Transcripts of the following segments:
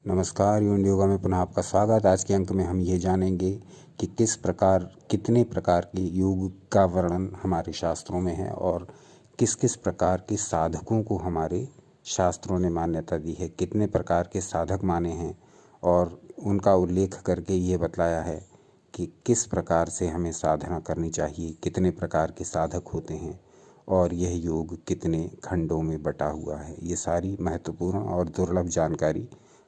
नमस्कार, योगा में पुनः आपका स्वागत। आज के अंक में हम ये जानेंगे कि कितने प्रकार के योग का वर्णन हमारे शास्त्रों में है और किस किस प्रकार के साधकों को हमारे शास्त्रों ने मान्यता दी है। कितने प्रकार के साधक माने हैं और उनका उल्लेख करके ये बतलाया है कि किस प्रकार से हमें साधना करनी चाहिए, कितने प्रकार के साधक होते हैं और यह योग कितने खंडों में बटा हुआ है। ये सारी महत्वपूर्ण और दुर्लभ जानकारी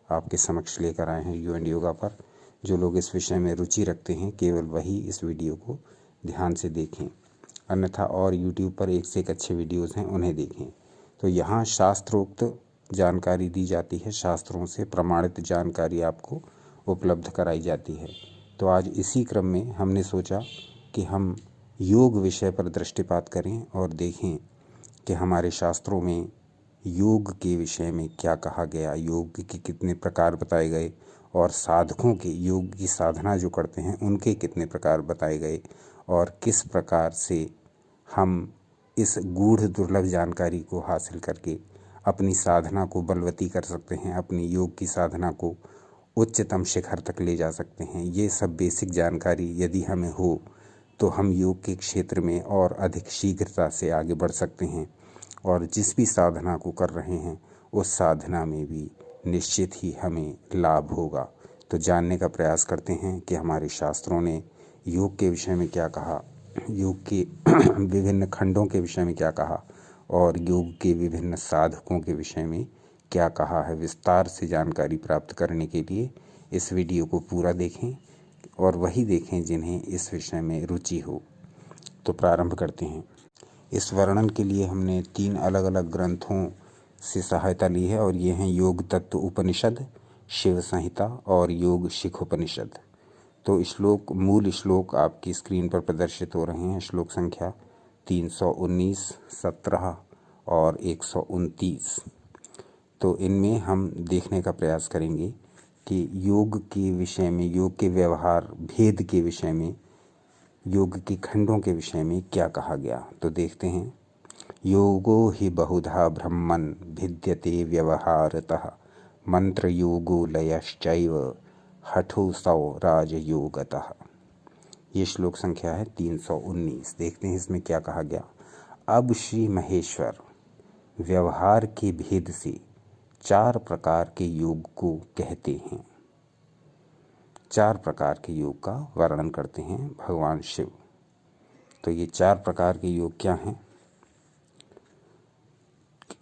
आपके समक्ष लेकर आए हैं यू एंड योगा पर। जो लोग इस विषय में रुचि रखते हैं केवल वही इस वीडियो को ध्यान से देखें, अन्यथा और यूट्यूब पर एक से एक अच्छे वीडियोस हैं, उन्हें देखें। तो यहाँ शास्त्रोक्त जानकारी दी जाती है, शास्त्रों से प्रमाणित जानकारी आपको उपलब्ध कराई जाती है। तो आज इसी क्रम में हमने सोचा कि हम योग विषय पर दृष्टिपात करें और देखें कि हमारे शास्त्रों में योग के विषय में क्या कहा गया, योग के कितने प्रकार बताए गए और साधकों के योग की साधना जो करते हैं उनके कितने प्रकार बताए गए और किस प्रकार से हम इस गूढ़ दुर्लभ जानकारी को हासिल करके अपनी साधना को बलवती कर सकते हैं, अपनी योग की साधना को उच्चतम शिखर तक ले जा सकते हैं। ये सब बेसिक जानकारी यदि हमें हो तो हम योग के क्षेत्र में और अधिक शीघ्रता से आगे बढ़ सकते हैं और जिस भी साधना को कर रहे हैं उस साधना में भी निश्चित ही हमें लाभ होगा। तो जानने का प्रयास करते हैं कि हमारे शास्त्रों ने योग के विषय में क्या कहा, योग के विभिन्न खंडों के विषय में क्या कहा और योग के विभिन्न साधकों के विषय में क्या कहा है। विस्तार से जानकारी प्राप्त करने के लिए इस वीडियो को पूरा देखें और वही देखें जिन्हें इस विषय में रुचि हो। तो प्रारंभ करते हैं। इस वर्णन के लिए हमने 3 अलग अलग ग्रंथों से सहायता ली है और ये हैं योग तत्व उपनिषद, शिव संहिता और योग शिखोपनिषद। तो मूल श्लोक आपकी स्क्रीन पर प्रदर्शित हो रहे हैं। श्लोक संख्या 319, 17 और 129। तो इनमें हम देखने का प्रयास करेंगे कि योग के विषय में, योग के व्यवहार भेद के विषय में, योग के खंडों के विषय में क्या कहा गया। तो देखते हैं। योगो हि बहुधा ब्रह्मन् भिद्यते व्यवहारतः मंत्र योगो लयश्चैव हठोऽसौ राजयोगतः। ये श्लोक संख्या है 319। देखते हैं इसमें क्या कहा गया। अब श्री महेश्वर व्यवहार के भेद से 4 प्रकार के योग को कहते हैं। 4 प्रकार के योग का वर्णन करते हैं भगवान शिव। तो ये 4 प्रकार के योग क्या हैं।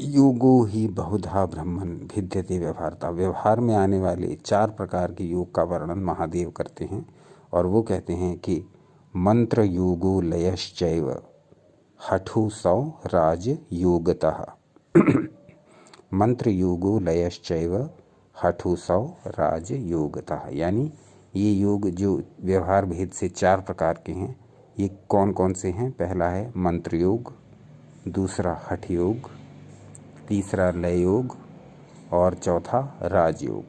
योगो ही बहुधा ब्रह्मन् भिद्यते व्यवहारता। व्यवहार में आने वाले 4 प्रकार के योग का वर्णन महादेव करते हैं और वो कहते हैं कि मंत्र योगो लयश्चैव हठोऽसौ राजयोगतः। मंत्र योगो लयश्चैव हठोऽसौ राजयोगतः। यानी ये योग जो व्यवहार भेद से 4 प्रकार के हैं, ये कौन कौन से हैं। पहला है मंत्र योग, दूसरा हठ योग, तीसरा लय योग और चौथा राजयोग।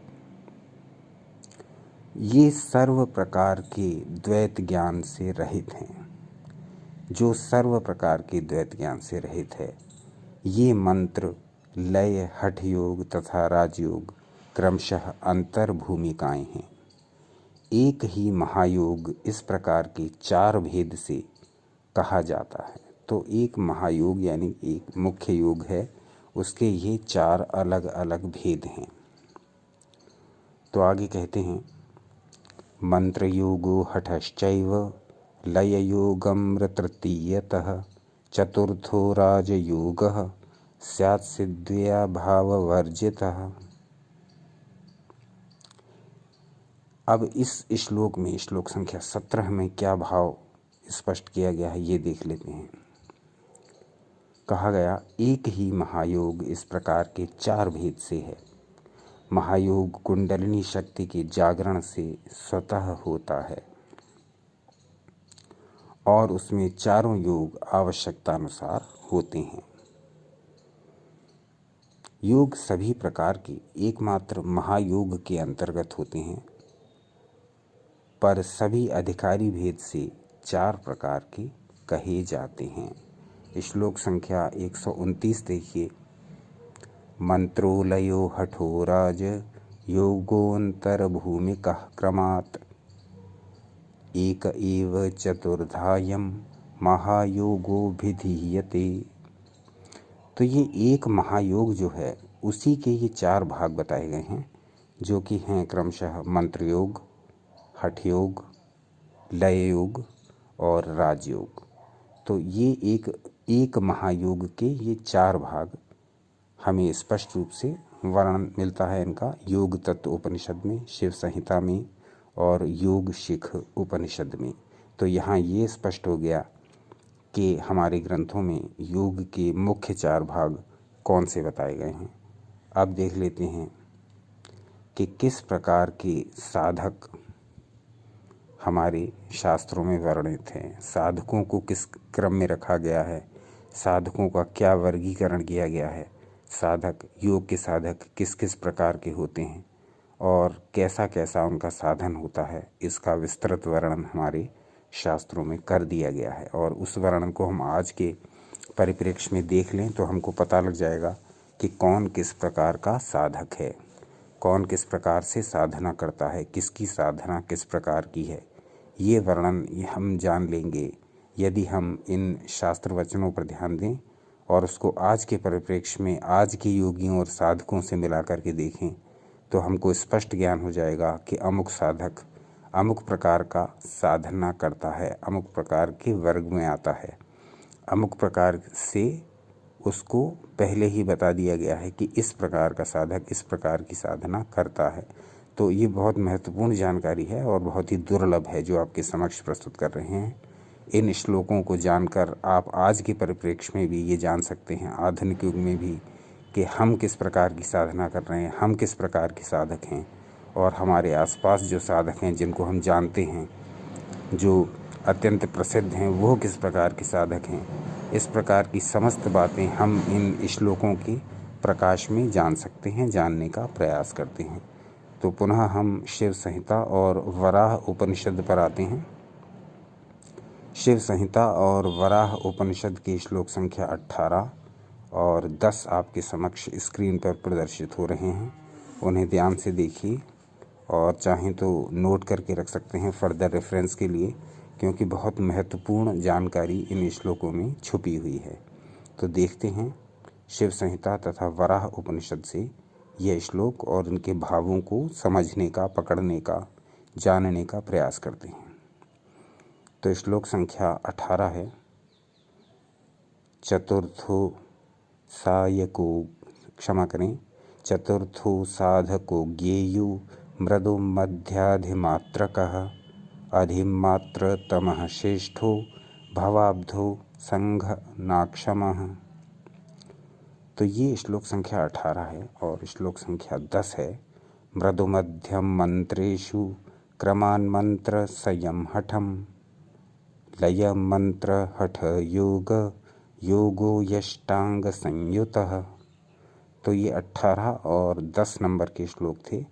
ये सर्व प्रकार के द्वैत ज्ञान से रहित हैं। जो सर्व प्रकार के द्वैत ज्ञान से रहित है, ये मंत्र, लय, हठ योग तथा राजयोग क्रमशः अंतर भूमिकाएं हैं। एक ही महायोग इस प्रकार के 4 भेद से कहा जाता है। तो एक महायोग यानी एक मुख्य योग है, उसके ये 4 अलग अलग भेद हैं। तो आगे कहते हैं मंत्र योगो हठश्चैव लय योगम तृतीयतः चतुर्थो राजयोगः स्यात् सिद्ध्या भाववर्जितः। अब इस श्लोक में, श्लोक संख्या 17 में क्या भाव स्पष्ट किया गया है ये देख लेते हैं। कहा गया एक ही महायोग इस प्रकार के 4 भेद से है। महायोग कुंडलिनी शक्ति के जागरण से स्वतः होता है और उसमें चारों योग आवश्यकतानुसार होते हैं। योग सभी प्रकार के एकमात्र महायोग के अंतर्गत होते हैं, पर सभी अधिकारी भेद से 4 प्रकार के कहे जाते हैं। श्लोक संख्या 129 देखिए। मंत्रो लयो हठो राज योगोऽन्तर्भूमिकः क्रमात् एक एव चतुर्धायं महायोगोऽभिधीयते। तो ये एक महायोग जो है उसी के ये 4 भाग बताए गए हैं, जो कि हैं क्रमशः मंत्र योग, हठ योग, लय योग और राजयोग। तो ये एक महायोग के ये 4 भाग हमें स्पष्ट रूप से वर्णन मिलता है इनका योग तत्व उपनिषद में, शिव संहिता में और योग शिख उपनिषद में। तो यहाँ ये स्पष्ट हो गया कि हमारे ग्रंथों में योग के मुख्य 4 भाग कौन से बताए गए हैं। अब देख लेते हैं कि किस प्रकार के साधक हमारे शास्त्रों में वर्णित हैं, साधकों को किस क्रम में रखा गया है, साधकों का क्या वर्गीकरण किया गया है, साधक योग के साधक किस किस प्रकार के होते हैं और कैसा कैसा उनका साधन होता है, इसका विस्तृत वर्णन हमारे शास्त्रों में कर दिया गया है। और उस वर्णन को हम आज के परिप्रेक्ष्य में देख लें तो हमको पता लग जाएगा कि कौन किस प्रकार का साधक है, कौन किस प्रकार से साधना करता है, किसकी साधना किस प्रकार की है। ये वर्णन हम जान लेंगे यदि हम इन शास्त्र वचनों पर ध्यान दें और उसको आज के परिप्रेक्ष्य में आज के योगियों और साधकों से मिला करके देखें, तो हमको स्पष्ट ज्ञान हो जाएगा कि अमुक साधक अमुक प्रकार का साधना करता है, अमुक प्रकार के वर्ग में आता है, अमुक प्रकार से उसको पहले ही बता दिया गया है कि इस प्रकार का साधक इस प्रकार की साधना करता है। तो ये बहुत महत्वपूर्ण जानकारी है और बहुत ही दुर्लभ है जो आपके समक्ष प्रस्तुत कर रहे हैं। इन श्लोकों को जानकर आप आज के परिप्रेक्ष्य में भी ये जान सकते हैं, आधुनिक युग में भी, कि हम किस प्रकार की साधना कर रहे हैं, हम किस प्रकार के साधक हैं और हमारे आसपास जो साधक हैं जिनको हम जानते हैं, जो अत्यंत प्रसिद्ध हैं, वो किस प्रकार के साधक हैं। इस प्रकार की समस्त बातें हम इन श्लोकों के प्रकाश में जान सकते हैं, जानने का प्रयास करते हैं। तो पुनः हम शिव संहिता और वराह उपनिषद पर आते हैं। शिव संहिता और वराह उपनिषद की श्लोक संख्या 18 और 10 आपके समक्ष स्क्रीन पर प्रदर्शित हो रहे हैं। उन्हें ध्यान से देखिए और चाहें तो नोट करके रख सकते हैं फर्दर रेफरेंस के लिए, क्योंकि बहुत महत्वपूर्ण जानकारी इन श्लोकों में छुपी हुई है। तो देखते हैं शिव संहिता तथा वराह उपनिषद से यह श्लोक और इनके भावों को समझने का, पकड़ने का, जानने का प्रयास करते हैं। तो श्लोक संख्या 18 है। चतुर्थो साधको ज्ञेयो मृदु मध्याधिमात्रकः अधिमात्रतमः श्रेष्ठो भवाब्धो संघनाक्षमः। तो ये श्लोक संख्या 18 है और श्लोक संख्या 10 है। मृदु मध्यम मंत्रेषु क्रमान मंत्र संयम हठम लय मंत्र हठ योग योगो यष्टांग संयुतः। तो ये 18 और 10 नंबर के श्लोक थे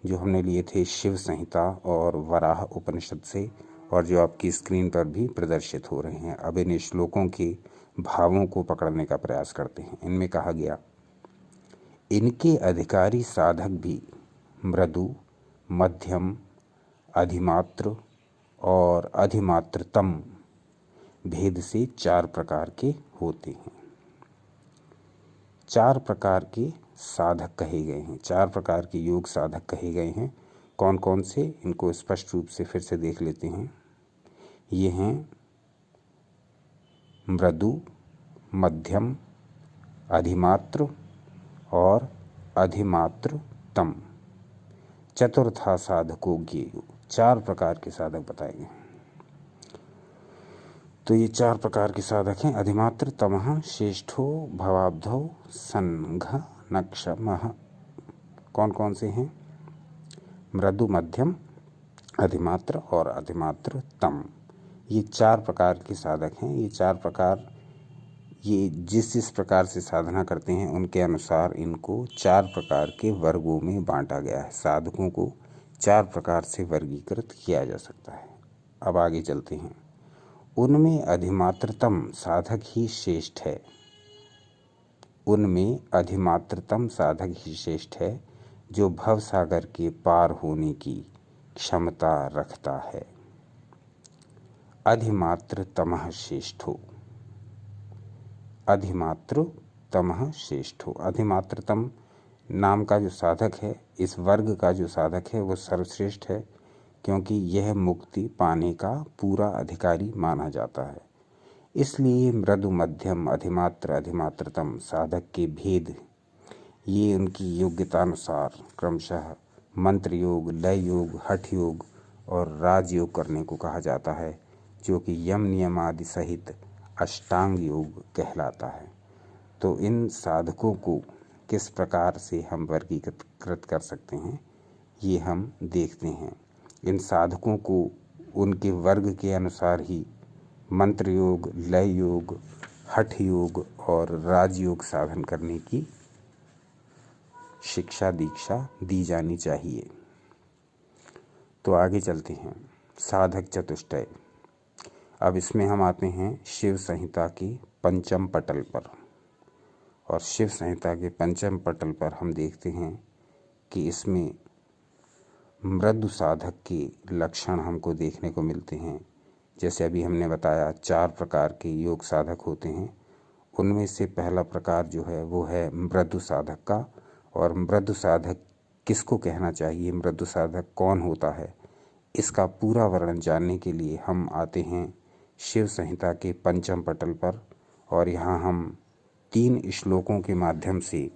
जो हमने लिए थे शिव संहिता और वराह उपनिषद से और जो आपकी स्क्रीन पर भी प्रदर्शित हो रहे हैं। अब इन श्लोकों के भावों को पकड़ने का प्रयास करते हैं। इनमें कहा गया, इनके अधिकारी साधक भी मृदु, मध्यम, अधिमात्र और अधिमात्रतम भेद से 4 प्रकार के होते हैं। 4 प्रकार के साधक कहे गए हैं, 4 प्रकार के योग साधक कहे गए हैं। कौन कौन से, इनको स्पष्ट रूप से फिर से देख लेते हैं। ये हैं मृदु, मध्यम, अधिमात्र और अधिमात्रतम। चतुर्था साधको ज्ञेयो, 4 प्रकार के साधक बताए गए हैं। तो ये 4 प्रकार के साधक हैं। अधिमात्र तमः श्रेष्ठो भवाब्धो संघनक्षमः। कौन कौन से हैं? मृदु, मध्यम, अधिमात्र और अधिमात्र तम। ये 4 प्रकार के साधक हैं। ये 4 प्रकार, ये जिस प्रकार से साधना करते हैं उनके अनुसार इनको 4 प्रकार के वर्गों में बांटा गया है। साधकों को 4 प्रकार से वर्गीकृत किया जा सकता है। अब आगे चलते हैं। उनमें अधिमात्रतम साधक ही श्रेष्ठ है। उनमें अधिमात्रतम साधक ही श्रेष्ठ है जो भव सागर के पार होने की क्षमता रखता है। अधिमात्र तमः श्रेष्ठो, अधिमात्र तमः श्रेष्ठो। अधिमात्रतम नाम का जो साधक है, इस वर्ग का जो साधक है वो सर्वश्रेष्ठ है, क्योंकि यह मुक्ति पाने का पूरा अधिकारी माना जाता है। इसलिए मृदु मध्यम अधिमात्र अधिमात्रतम साधक के भेद ये उनकी योग्यतानुसार क्रमशः मंत्र योग, लय योग, हठ योग और राजयोग करने को कहा जाता है, जो कि यम नियम आदि सहित अष्टांग योग कहलाता है। तो इन साधकों को किस प्रकार से हम वर्गीकृत कर सकते हैं, ये हम देखते हैं। इन साधकों को उनके वर्ग के अनुसार ही मंत्र योग, लय योग, हठ योग और राजयोग साधन करने की शिक्षा दीक्षा दी जानी चाहिए। तो आगे चलते हैं। साधक चतुष्टय। अब इसमें हम आते हैं शिव संहिता के पंचम पटल पर, और शिव संहिता के पंचम पटल पर हम देखते हैं कि इसमें मृदु साधक के लक्षण हमको देखने को मिलते हैं। जैसे अभी हमने बताया 4 प्रकार के योग साधक होते हैं, उनमें से पहला प्रकार जो है वो है मृदु साधक का। और मृदु साधक किसको कहना चाहिए, मृदु साधक कौन होता है, इसका पूरा वर्णन जानने के लिए हम आते हैं शिव संहिता के पंचम पटल पर। और यहाँ हम 3 श्लोकों के माध्यम से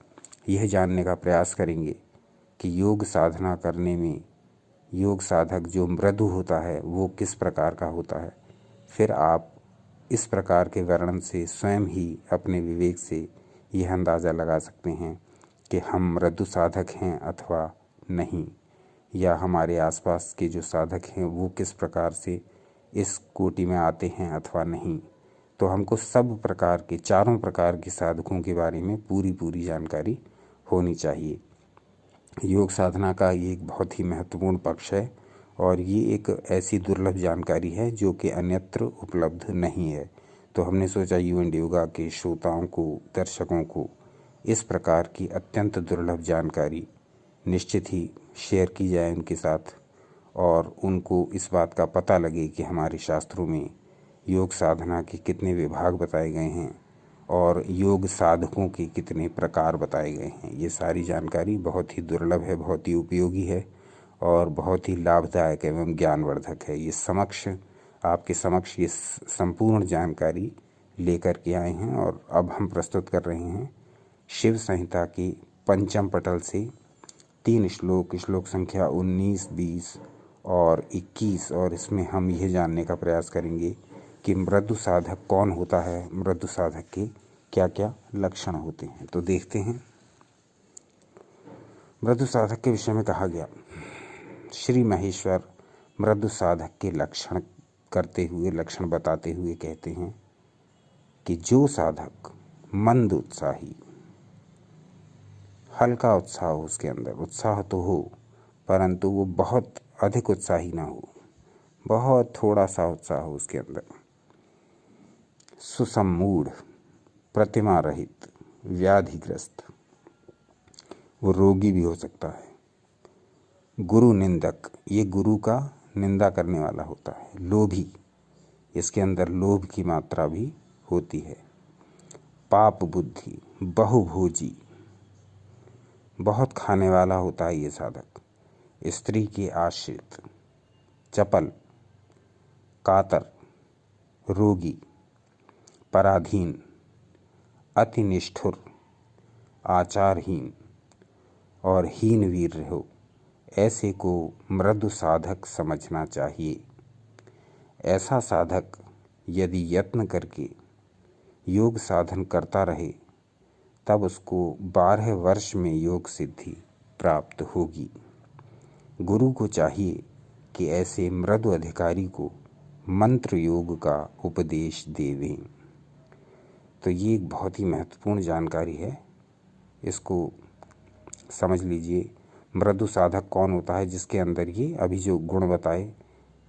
यह जानने का प्रयास करेंगे कि योग साधना करने में योग साधक जो मृदु होता है वो किस प्रकार का होता है। फिर आप इस प्रकार के वर्णन से स्वयं ही अपने विवेक से यह अंदाज़ा लगा सकते हैं कि हम मृदु साधक हैं अथवा नहीं, या हमारे आसपास के जो साधक हैं वो किस प्रकार से इस कोटि में आते हैं अथवा नहीं। तो हमको सब प्रकार के 4 प्रकार के साधकों के बारे में पूरी जानकारी होनी चाहिए। योग साधना का ये एक बहुत ही महत्वपूर्ण पक्ष है, और ये एक ऐसी दुर्लभ जानकारी है जो कि अन्यत्र उपलब्ध नहीं है। तो हमने सोचा यू एंड योगा के श्रोताओं को, दर्शकों को इस प्रकार की अत्यंत दुर्लभ जानकारी निश्चित ही शेयर की जाए उनके साथ, और उनको इस बात का पता लगे कि हमारे शास्त्रों में योग साधना के कितने विभाग बताए गए हैं और योग साधकों के कितने प्रकार बताए गए हैं। ये सारी जानकारी बहुत ही दुर्लभ है, बहुत ही उपयोगी है और बहुत ही लाभदायक एवं ज्ञानवर्धक है। ये आपके समक्ष ये संपूर्ण जानकारी लेकर के आए हैं, और अब हम प्रस्तुत कर रहे हैं शिव संहिता के पंचम पटल से 3 श्लोक संख्या 19, 20 और 21। और इसमें हम यह जानने का प्रयास करेंगे कि मृदु साधक कौन होता है, मृदु साधक के क्या क्या लक्षण होते हैं। तो देखते हैं। मृदु साधक के विषय में कहा गया, श्री महेश्वर मृदु साधक के लक्षण बताते हुए कहते हैं कि जो साधक मंद उत्साही, हल्का उत्साह हो, उसके अंदर उत्साह तो हो परंतु वो बहुत अधिक उत्साही ना हो, बहुत थोड़ा सा उत्साह हो उसके अंदर, सुसम्मूढ़, प्रतिमा रहित, व्याधिग्रस्त, वो रोगी भी हो सकता है, गुरु निंदक, ये गुरु का निंदा करने वाला होता है, लोभी, इसके अंदर लोभ की मात्रा भी होती है, पाप बुद्धि, बहुभोजी, बहुत खाने वाला होता है ये साधक, स्त्री के आश्रित, चपल, कातर, रोगी, पराधीन, अति निष्ठुर, आचारहीन और हीन वीर हो, ऐसे को मृदु साधक समझना चाहिए। ऐसा साधक यदि यत्न करके योग साधन करता रहे तब उसको 12 वर्ष में योग सिद्धि प्राप्त होगी। गुरु को चाहिए कि ऐसे मृदु अधिकारी को मंत्र योग का उपदेश देवें। तो ये एक बहुत ही महत्वपूर्ण जानकारी है, इसको समझ लीजिए। मृदु साधक कौन होता है, जिसके अंदर ये अभी जो गुण बताए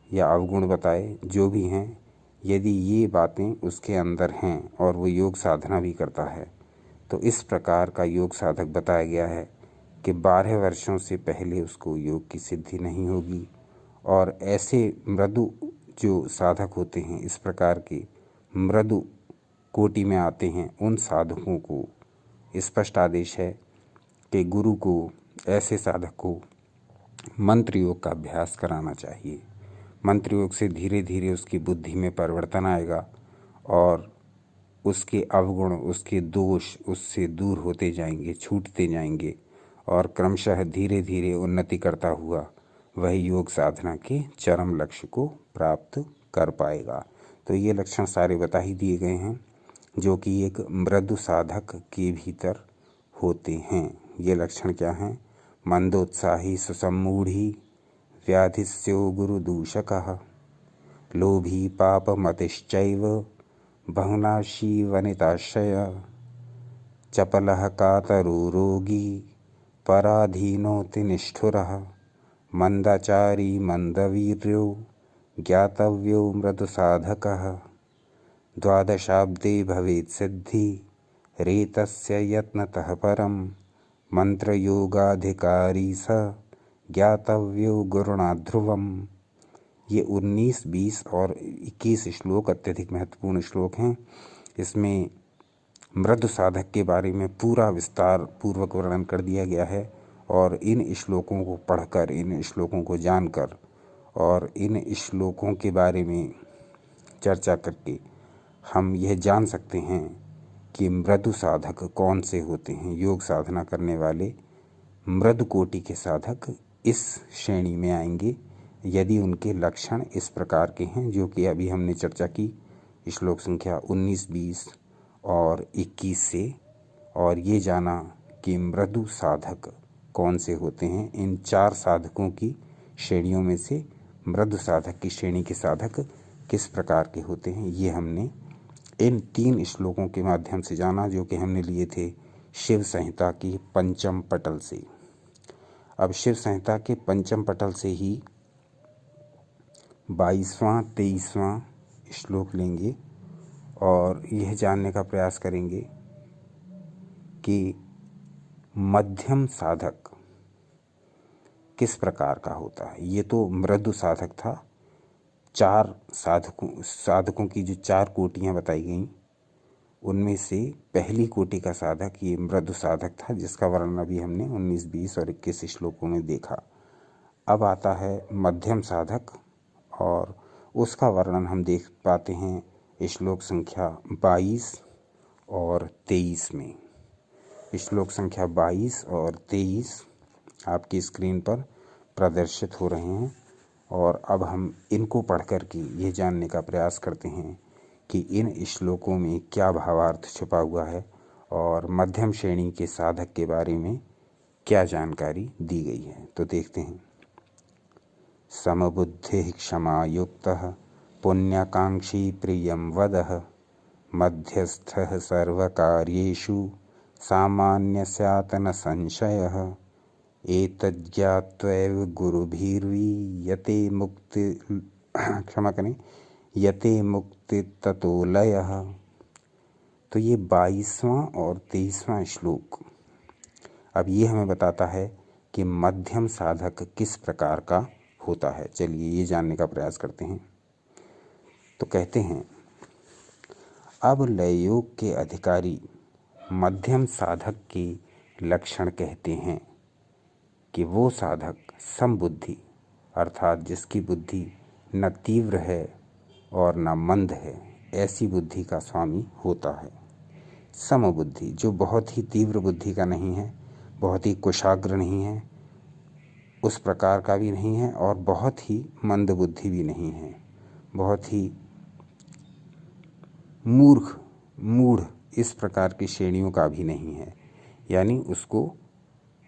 या अवगुण बताए जो भी हैं, यदि ये बातें उसके अंदर हैं और वो योग साधना भी करता है तो इस प्रकार का योग साधक बताया गया है कि 12 वर्षों से पहले उसको योग की सिद्धि नहीं होगी। और ऐसे मृदु जो साधक होते हैं, इस प्रकार के मृदु कोटि में आते हैं, उन साधकों को स्पष्ट आदेश है कि गुरु को, ऐसे साधक को मंत्र योग का अभ्यास कराना चाहिए। मंत्र योग से धीरे धीरे उसकी बुद्धि में परिवर्तन आएगा और उसके अवगुण, उसके दोष उससे दूर होते जाएंगे, छूटते जाएंगे और क्रमशः धीरे धीरे उन्नति करता हुआ वह योग साधना के चरम लक्ष्य को प्राप्त कर पाएगा। तो ये लक्षण सारे बता ही दिए गए हैं जो कि एक मृदु साधक के भीतर होते हैं। ये लक्षण क्या हैं? मंदोत्साही सुसम्मूढ़ी, व्याधिस्यो गुरुदूषकः, लोभी पापमतिश्चैव, बहुनाशी वनिताशय, चपलः कातरो रोगी, पराधीनोति निष्ठुरः, मंदाचारी मंदवीर्यो, ज्ञातव्यो मृदुसाधकः, द्वादशाब्दे भवेत् सिद्धि, रेतस्य यत्नतः परं, मंत्रयोगाधिकारी स, ज्ञातव्यो गुरुणा ध्रुवम्। ये 19, 20 और 21 श्लोक अत्यधिक महत्वपूर्ण श्लोक हैं। इसमें मृदु साधक के बारे में पूरा विस्तार पूर्वक वर्णन कर दिया गया है और इन श्लोकों को पढ़कर, इन श्लोकों को जानकर और इन श्लोकों के बारे में चर्चा करके हम यह जान सकते हैं कि मृदु साधक कौन से होते हैं। योग साधना करने वाले मृदु कोटि के साधक इस श्रेणी में आएंगे यदि उनके लक्षण इस प्रकार के हैं जो कि अभी हमने चर्चा की श्लोक संख्या 19, 20 और 21 से, और ये जाना कि मृदु साधक कौन से होते हैं। इन 4 साधकों की श्रेणियों में से मृदु साधक की श्रेणी के साधक किस प्रकार के होते हैं, ये हमने इन 3 श्लोकों के माध्यम से जाना जो कि हमने लिए थे शिव संहिता की पंचम पटल से। अब शिव संहिता के पंचम पटल से ही 22वां 23वां श्लोक लेंगे और यह जानने का प्रयास करेंगे कि मध्यम साधक किस प्रकार का होता है। ये तो मृदु साधक था। 4 साधकों की जो 4 कोटियां बताई गई, उनमें से पहली कोटि का साधक ये मृदु साधक था जिसका वर्णन अभी हमने 19, 20 और 21 श्लोकों में देखा। अब आता है मध्यम साधक और उसका वर्णन हम देख पाते हैं श्लोक संख्या 22 और 23 में। श्लोक संख्या 22 और 23 आपकी स्क्रीन पर प्रदर्शित हो रहे हैं और अब हम इनको पढ़कर के ये जानने का प्रयास करते हैं कि इन श्लोकों में क्या भावार्थ छुपा हुआ है और मध्यम श्रेणी के साधक के बारे में क्या जानकारी दी गई है। तो देखते हैं। समबुद्धिः क्षमायुक्तः, पुण्यकांक्षी प्रियं वदः, मध्यस्थः सर्वकार्येषु, सामान्य स्यात् न संशयः, एतज्ज्ञात्वैव गुरुभिर्वीयते मुक्ति यते मुक्ति ततो लयः। तो ये 22वां और 23वां श्लोक अब ये हमें बताता है कि मध्यम साधक किस प्रकार का होता है। चलिए ये जानने का प्रयास करते हैं। तो कहते हैं, अब लय योग के अधिकारी मध्यम साधक के लक्षण कहते हैं कि वो साधक समबुद्धि, अर्थात जिसकी बुद्धि न तीव्र है और न मंद है, ऐसी बुद्धि का स्वामी होता है। समबुद्धि, जो बहुत ही तीव्र बुद्धि का नहीं है, बहुत ही कुशाग्र नहीं है, उस प्रकार का भी नहीं है और बहुत ही मंद बुद्धि भी नहीं है, बहुत ही मूढ़ इस प्रकार की श्रेणियों का भी नहीं है। यानी उसको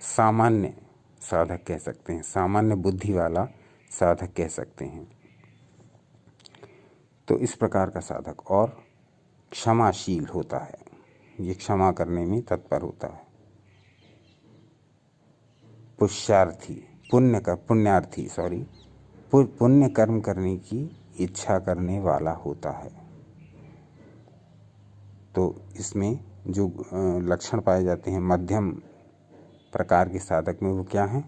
सामान्य साधक कह सकते हैं, सामान्य बुद्धि वाला साधक कह सकते हैं। तो इस प्रकार का साधक और क्षमाशील होता है, ये क्षमा करने में तत्पर होता है। पुण्य कर्म करने की इच्छा करने वाला होता है। तो इसमें जो लक्षण पाए जाते हैं मध्यम प्रकार के साधक में वो क्या हैं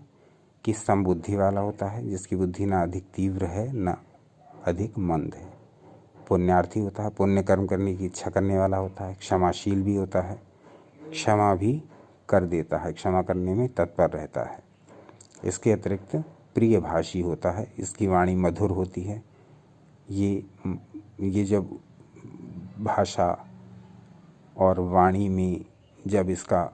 कि समबुद्धि वाला होता है, जिसकी बुद्धि ना अधिक तीव्र है ना अधिक मंद है। पुण्यार्थी होता है, पुण्य कर्म करने की इच्छा करने वाला होता है। क्षमाशील भी होता है, क्षमा भी कर देता है, क्षमा करने में तत्पर रहता है। इसके अतिरिक्त प्रिय भाषी होता है, इसकी वाणी मधुर होती है। ये जब भाषा और वाणी में जब इसका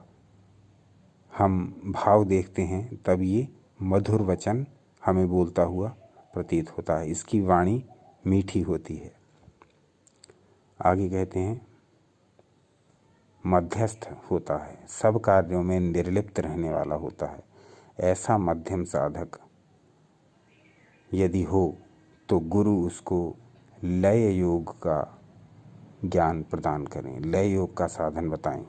हम भाव देखते हैं तब ये मधुर वचन हमें बोलता हुआ प्रतीत होता है। इसकी वाणी मीठी होती है। आगे कहते हैं मध्यस्थ होता है, सब कार्यों में निर्लिप्त रहने वाला होता है। ऐसा मध्यम साधक यदि हो तो गुरु उसको लय योग का ज्ञान प्रदान करें, लय योग का साधन बताएं,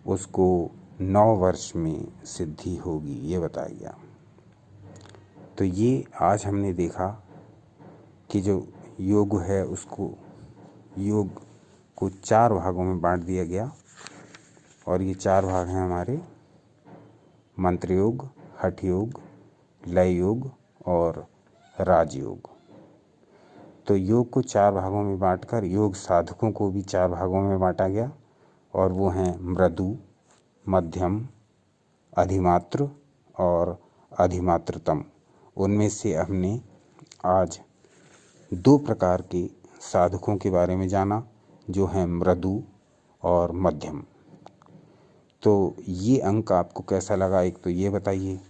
उसको 9 वर्ष में सिद्धि होगी, ये बताया गया। तो ये आज हमने देखा कि जो योग है उसको योग को 4 भागों में बांट दिया गया, और ये 4 भाग हैं हमारे मंत्र योग, हठ योग, लय योग और राजयोग। तो योग को 4 भागों में बांटकर योग साधकों को भी 4 भागों में बांटा गया, और वो हैं मृदु, मध्यम, अधिमात्र और अधिमात्रतम। उनमें से हमने आज 2 प्रकार के साधकों के बारे में जाना, जो हैं मृदु और मध्यम। तो ये अंक आपको कैसा लगा, एक तो ये बताइए,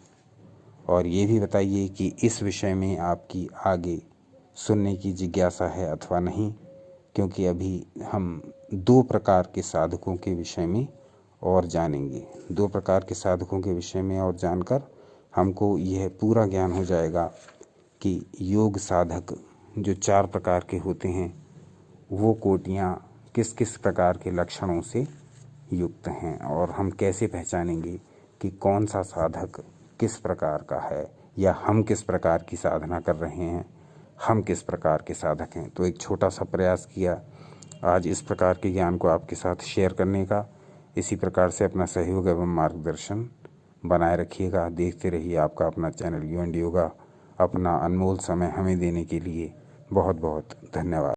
और ये भी बताइए कि इस विषय में आपकी आगे सुनने की जिज्ञासा है अथवा नहीं, क्योंकि अभी हम 2 प्रकार के साधकों के विषय में और जानेंगे। 2 प्रकार के साधकों के विषय में और जानकर हमको यह पूरा ज्ञान हो जाएगा कि योग साधक जो 4 प्रकार के होते हैं वो कोटियाँ किस किस प्रकार के लक्षणों से युक्त हैं, और हम कैसे पहचानेंगे कि कौन सा साधक किस प्रकार का है, या हम किस प्रकार की साधना कर रहे हैं, हम किस प्रकार के साधक हैं। तो एक छोटा सा प्रयास किया आज इस प्रकार के ज्ञान को आपके साथ शेयर करने का। इसी प्रकार से अपना सहयोग एवं मार्गदर्शन बनाए रखिएगा। देखते रहिए आपका अपना चैनल यू एंड योगा। अपना अनमोल समय हमें देने के लिए बहुत बहुत धन्यवाद।